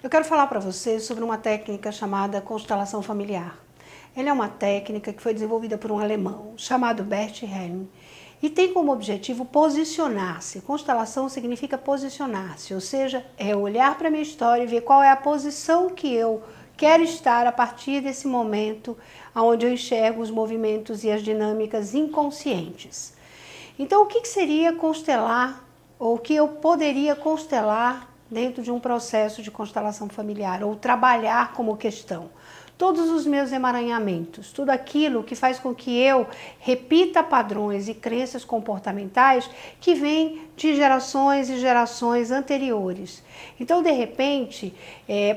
Eu quero falar para vocês sobre uma técnica chamada constelação familiar. Ela é uma técnica que foi desenvolvida por um alemão chamado Bert Helm e tem como objetivo posicionar-se. Constelação significa posicionar-se, ou seja, é olhar para a minha história e ver qual é a posição que eu quero estar a partir desse momento onde eu enxergo os movimentos e as dinâmicas inconscientes. Então, o que seria constelar, ou o que eu poderia constelar dentro de um processo de constelação familiar, ou trabalhar como questão? Todos os meus emaranhamentos, tudo aquilo que faz com que eu repita padrões e crenças comportamentais que vêm de gerações e gerações anteriores. Então, de repente,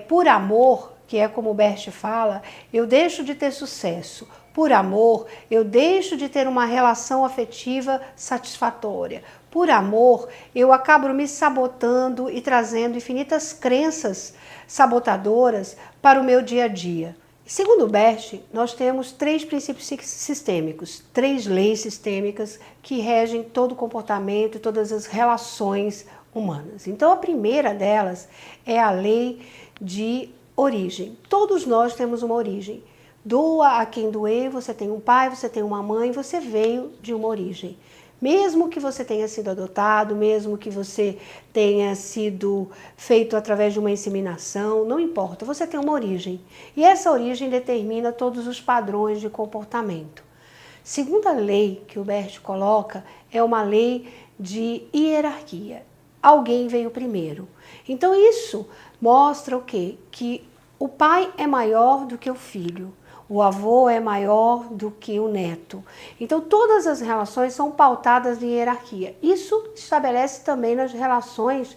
por amor, que é como o Bert fala, eu deixo de ter sucesso. Por amor, eu deixo de ter uma relação afetiva satisfatória. Por amor, eu acabo me sabotando e trazendo infinitas crenças sabotadoras para o meu dia a dia. Segundo Bert, nós temos 3 princípios sistêmicos, 3 leis sistêmicas que regem todo o comportamento e todas as relações humanas. Então, a primeira delas é a lei de origem. Todos nós temos uma origem. Doa a quem doer, você tem um pai, você tem uma mãe, você veio de uma origem. Mesmo que você tenha sido adotado, mesmo que você tenha sido feito através de uma inseminação, não importa, você tem uma origem. E essa origem determina todos os padrões de comportamento. Segunda lei que o Bert coloca é uma lei de hierarquia. Alguém veio primeiro. Então isso mostra o quê? Que o pai é maior do que o filho. O avô é maior do que o neto. Então, todas as relações são pautadas em hierarquia. Isso estabelece também nas relações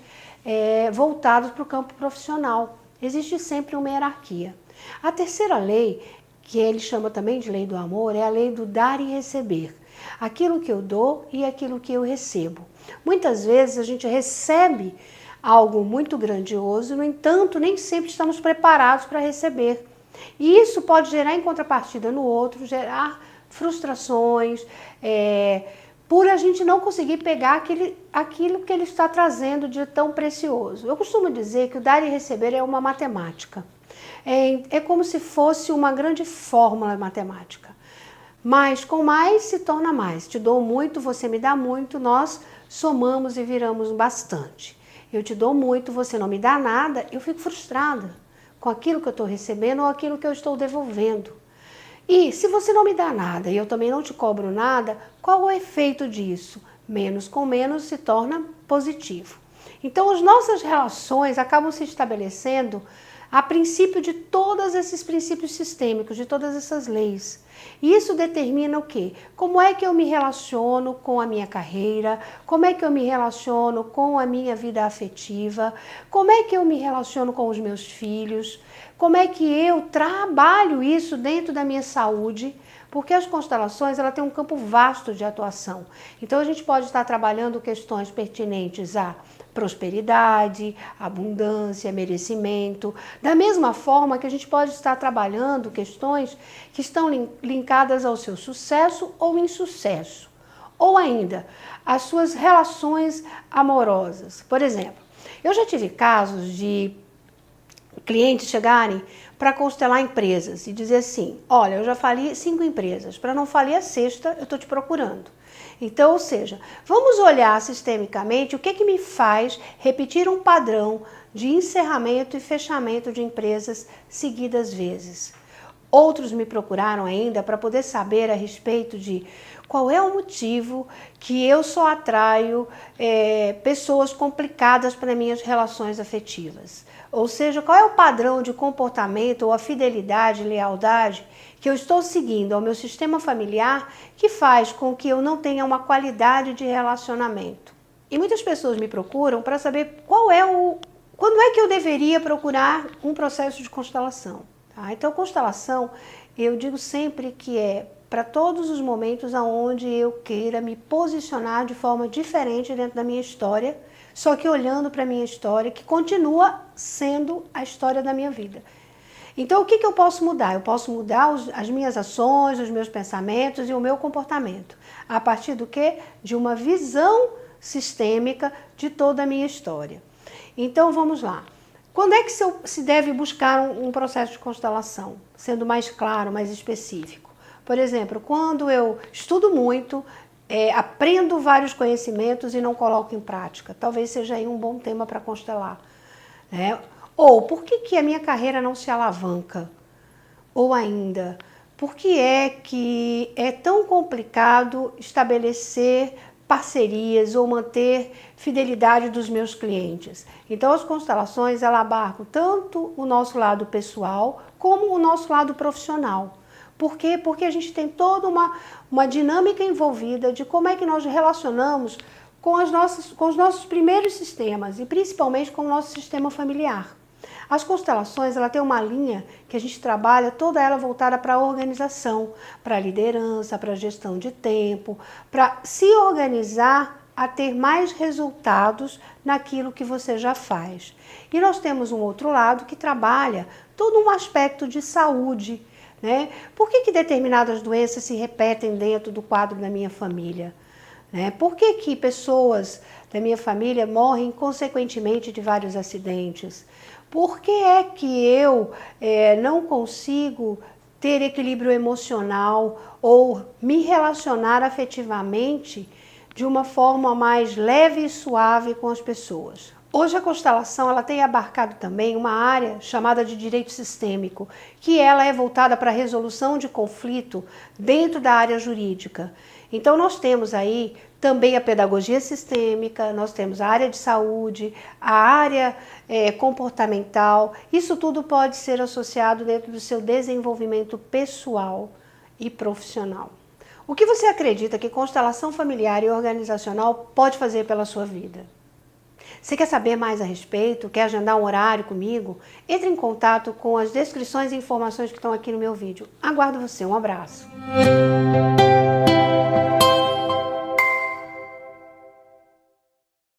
voltadas para o campo profissional. Existe sempre uma hierarquia. A terceira lei, que ele chama também de lei do amor, é a lei do dar e receber. Aquilo que eu dou e aquilo que eu recebo. Muitas vezes a gente recebe algo muito grandioso, no entanto, nem sempre estamos preparados para receber. E isso pode gerar em contrapartida no outro, gerar frustrações, por a gente não conseguir pegar aquilo que ele está trazendo de tão precioso. Eu costumo dizer que o dar e receber é uma matemática. É como se fosse uma grande fórmula matemática. Mais com mais se torna mais. Te dou muito, você me dá muito, nós somamos e viramos bastante. Eu te dou muito, você não me dá nada, eu fico frustrada com aquilo que eu estou recebendo ou aquilo que eu estou devolvendo. E se você não me dá nada e eu também não te cobro nada, qual o efeito disso? Menos com menos se torna positivo. Então as nossas relações acabam se estabelecendo a princípio de todos esses princípios sistêmicos, de todas essas leis. E isso determina o quê? Como é que eu me relaciono com a minha carreira, como é que eu me relaciono com a minha vida afetiva, como é que eu me relaciono com os meus filhos, como é que eu trabalho isso dentro da minha saúde, porque as constelações ela tem um campo vasto de atuação. Então a gente pode estar trabalhando questões pertinentes a prosperidade, abundância, merecimento. Da mesma forma que a gente pode estar trabalhando questões que estão linkadas ao seu sucesso ou insucesso. Ou ainda, as suas relações amorosas. Por exemplo, eu já tive casos de clientes chegarem para constelar empresas e dizer assim, olha, eu já falei 5 empresas, para não falir a sexta, eu estou te procurando. Então, ou seja, vamos olhar sistemicamente o que me faz repetir um padrão de encerramento e fechamento de empresas seguidas vezes. Outros me procuraram ainda para poder saber a respeito de qual é o motivo que eu só atraio pessoas complicadas para minhas relações afetivas. Ou seja, qual é o padrão de comportamento ou a fidelidade, lealdade que eu estou seguindo ao meu sistema familiar que faz com que eu não tenha uma qualidade de relacionamento. E muitas pessoas me procuram para saber quando é que eu deveria procurar um processo de constelação. Tá? Então, constelação, eu digo sempre que é para todos os momentos onde eu queira me posicionar de forma diferente dentro da minha história, só que olhando para a minha história, que continua sendo a história da minha vida. Então, o que eu posso mudar? Eu posso mudar as minhas ações, os meus pensamentos e o meu comportamento. A partir do quê? De uma visão sistêmica de toda a minha história. Então, vamos lá. Quando é que se deve buscar um processo de constelação? Sendo mais claro, mais específico. Por exemplo, quando eu estudo muito, aprendo vários conhecimentos e não coloco em prática. Talvez seja aí um bom tema para constelar. Né? Ou, por que a minha carreira não se alavanca? Ou ainda, por que é tão complicado estabelecer parcerias ou manter fidelidade dos meus clientes? Então, as constelações, elas abarcam tanto o nosso lado pessoal como o nosso lado profissional. Por quê? Porque a gente tem toda uma dinâmica envolvida de como é que nós relacionamos com os nossos primeiros sistemas e principalmente com o nosso sistema familiar. As constelações, ela tem uma linha que a gente trabalha, toda ela voltada para a organização, para a liderança, para a gestão de tempo, para se organizar a ter mais resultados naquilo que você já faz. E nós temos um outro lado que trabalha todo um aspecto de saúde, né? Por que determinadas doenças se repetem dentro do quadro da minha família? Né? Por que pessoas da minha família morrem consequentemente de vários acidentes? Por que eu não consigo ter equilíbrio emocional ou me relacionar afetivamente de uma forma mais leve e suave com as pessoas? Hoje a constelação ela tem abarcado também uma área chamada de direito sistêmico, que ela é voltada para a resolução de conflito dentro da área jurídica. Então nós temos aí também a pedagogia sistêmica, nós temos a área de saúde, a área comportamental. Isso tudo pode ser associado dentro do seu desenvolvimento pessoal e profissional. O que você acredita que constelação familiar e organizacional pode fazer pela sua vida? Você quer saber mais a respeito? Quer agendar um horário comigo? Entre em contato com as descrições e informações que estão aqui no meu vídeo. Aguardo você. Um abraço.